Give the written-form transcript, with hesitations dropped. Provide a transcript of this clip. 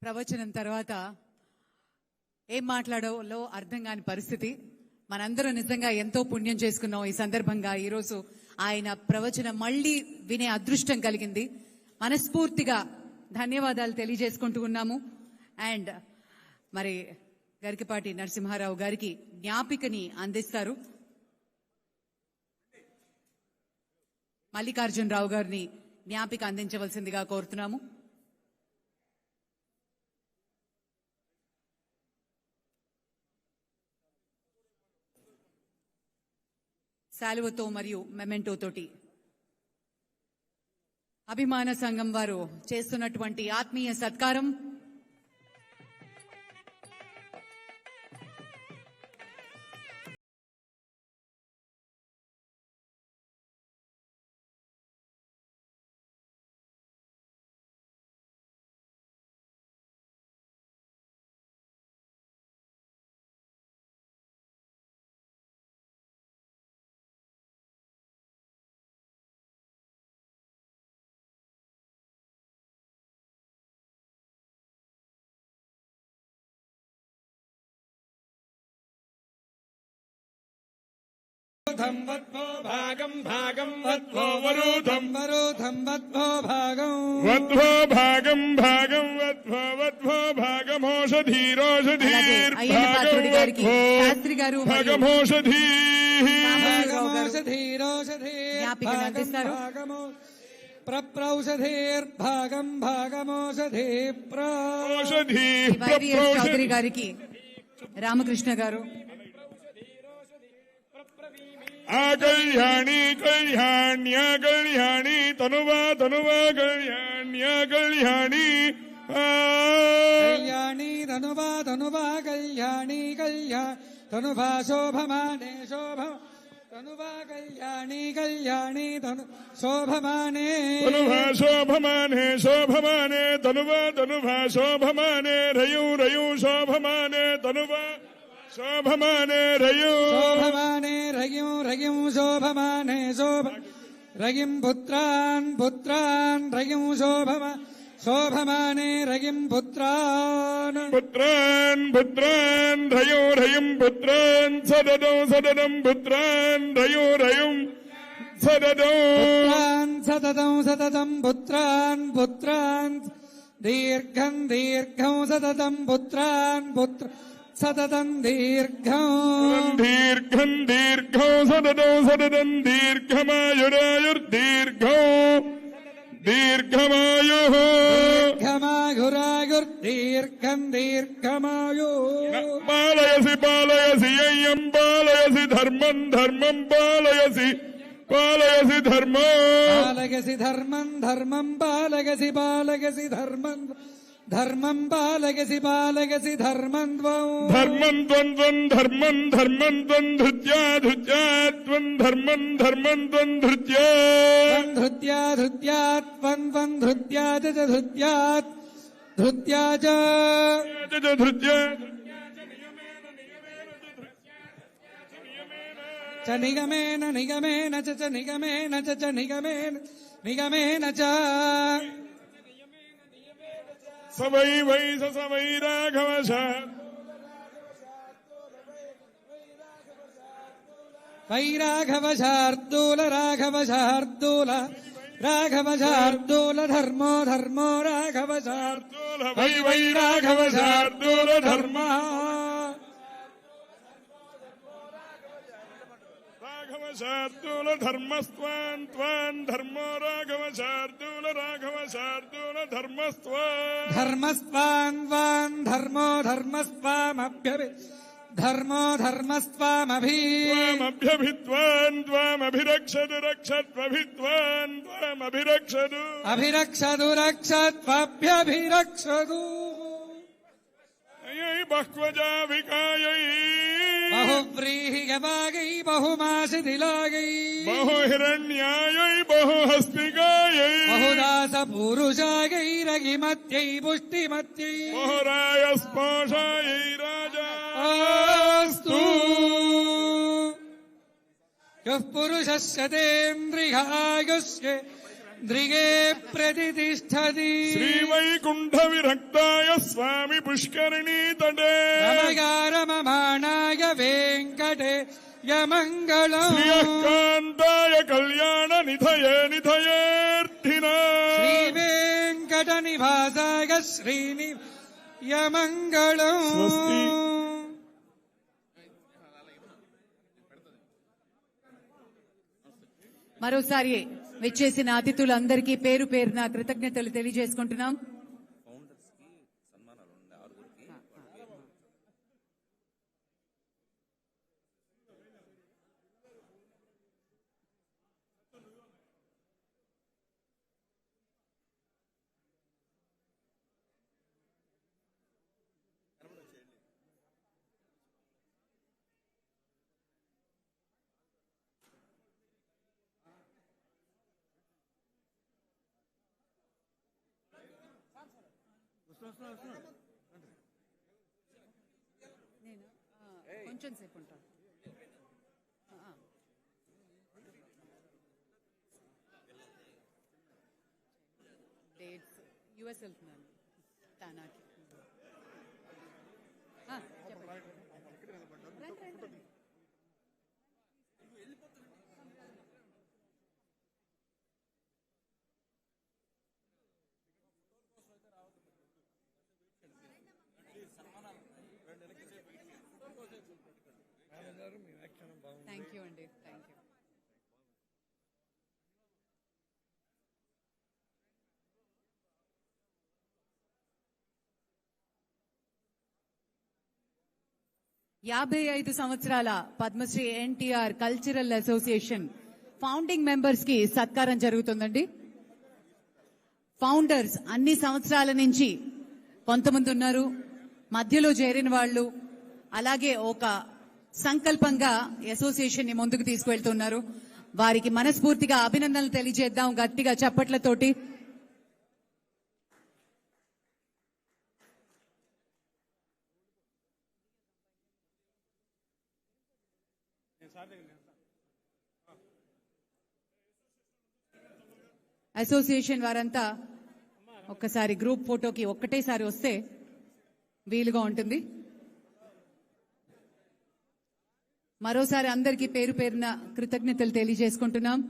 ప్రవచనం తర్వాత ఏం మాట్లాడాలో అర్థం కాని పరిస్థితి. మనందరం నిజంగా ఎంతో పుణ్యం చేసుకున్నాం. ఈ సందర్భంగా ఈరోజు ఆయన ప్రవచనం మళ్ళీ వినే అదృష్టం కలిగింది. మనస్ఫూర్తిగా ధన్యవాదాలు తెలియజేసుకుంటూ ఉన్నాము. అండ్ మరి గరికపాటి నరసింహారావు గారికి జ్ఞాపికని అందిస్తారు. మల్లికార్జునరావు గారిని జ్ఞాపిక అందించవలసిందిగా కోరుతున్నాము. శాలువతో మరియు మెమెంటో తోటి అభిమాన సంఘం వారు చేస్తున్నటువంటి ఆత్మీయ సత్కారం. वद्भो भागं भागं वद्भो वरुधं वरुधं वद्भो भागं वद्भो भागं भागं वद्भो वद्भो भागमोषधीरोषधीर् प्रप्रौषधीर्भागं भागमोषधे चौधरी गारिकी रामकृष्ण गारू कल्याणी कल्याण्या कल्याणी तनुवा तनुवा कल्याण्या कल्याणी कल्याणी तनुवा तनुवा कल्याणी कल्याण तनुभा शोभमाने शोभ तनुवा कल्याणी कल्याणी तनु शोभमाने तनुभा शोभमाने शोभमाने तनुवा तनुभा शोभमाने रयु रयु शोभमाने तनुवा शोभमाने रयु शोभमाने रयु रयु शोभमाने शोभ रयिं पुत्रान् पुत्रान् रयु शोभमाने रयिं पुत्रान् पुत्रान् पुत्रान् रयो रयिं पुत्रान् सददो सददं पुत्रान् रयो रयिं सददो पुत्रान् सततं सततं पुत्रान् पुत्रान् दीर्घं दीर्घं सततं पुत्रान् पुत्र सततं दीर्घं दीर्घं दीर्घं सततं सततं दीर्घमायुरायुर्दीर्घो दीर्घमायुः दीर्घमायुरायुर्दीर्घं दीर्घमायुः पालयसि पालयसि ययं पालयसि धर्मं धर्मं पालयसि पालयसि धर्मं पालयसि धर्मं धर्मं पालयसि पालयसि धर्मं धर्मं पालयसि पालयसि धर्मं द्वौ धर्मं द्वन्द्वं धर्मं धर्मं द्वन्द्धृत्या धृत्या त्वं धर्मं धर्मं द्वन्द्धृत्या धृत्या धृत्या त्वं धृत्या च धृत्यात् धृत्या च धृत्या च निगमेन निगमेन च निगमेन च निगमेन निगमेन च स वै वै स वै राघवश वै राघवशार्दूल राघवशार्दूल राघवशार्दूल धर्मो धर्मो राघवशार्दूल वै वै राघवशार्दूल धर्म राघवशार्दूल धर्मस्त्वान् त्वान् धर्मो राघवशार्दूल राघवशार्दूल धर्मस्त्वान् धर्मस्त्वान् त्वान् धर्मो धर्मस्त्वामभ्यभि धर्मो धर्मस्त्वामभ्यभित्वान् त्वामभिरक्षतु रक्षत्वभित्वान् त्वामभिरक्षतु अभिरक्षतु रक्षत्वभ्यभिरक्षतु यै बह्वजा विकायै बहुव्रीहिगवागै बहुमासिदिलागै बहुहिरण्यायै बहुहस्तिकायै बहुदासपूरुषागै रगिमत्यै पुष्टिमत्यै बहुरायस्पोषायै राजा अस्तु यः पुरुषस्य तेन्द्रिय आयुष्ये దృగే ప్రతిష్టతి శ్రీవైకుంఠ విరక్తాయ స్వామి పుష్కరిణీ తటే రమగారమమాణాయ వెంకటే యమంగళం శ్రీయకాంతాయ కళ్యాణ నిధయే నిధయేర్థినా శ్రీ వెంకట నివాసాయ శ్రీని యమంగళం స్వస్తి. మరోసారి విచ్చేసిన అతిథులందరికీ పేరు పేరున కృతజ్ఞతలు తెలియజేసుకుంటున్నాం. కొంచెం సేపు ఉంటాను. డేట్స్ యుఎస్ వెళ్తున్నాను తానాకి. చెప్పండి. రండి, రండి. థ్యాంక్ యూ అండి, థ్యాంక్ యూ. యాభై 55 సంవత్సరాల Padmashri NTR cultural association founding members కి సత్కారం జరుగుతుందండి. ఫౌండర్స్ అన్ని సంవత్సరాల నుంచి కొంతమంది ఉన్నారు, మధ్యలో చేరిన వాళ్ళు, అలాగే ఒక సంకల్పంగా అసోసియేషన్ ని ముందుకు తీసుకువెళ్తున్నారు. వారికి మనస్ఫూర్తిగా అభినందనలు తెలియజేద్దాం గట్టిగా చప్పట్లతోటి. అసోసియేషన్ వారంతా ఒక్కసారి గ్రూప్ ఫోటోకి ఒక్కటేసారి వస్తే వీలుగా ఉంటుంది. మరోసారి అందరికీ పేరు పేరున కృతజ్ఞతలు తెలియజేసుకుంటున్నాం.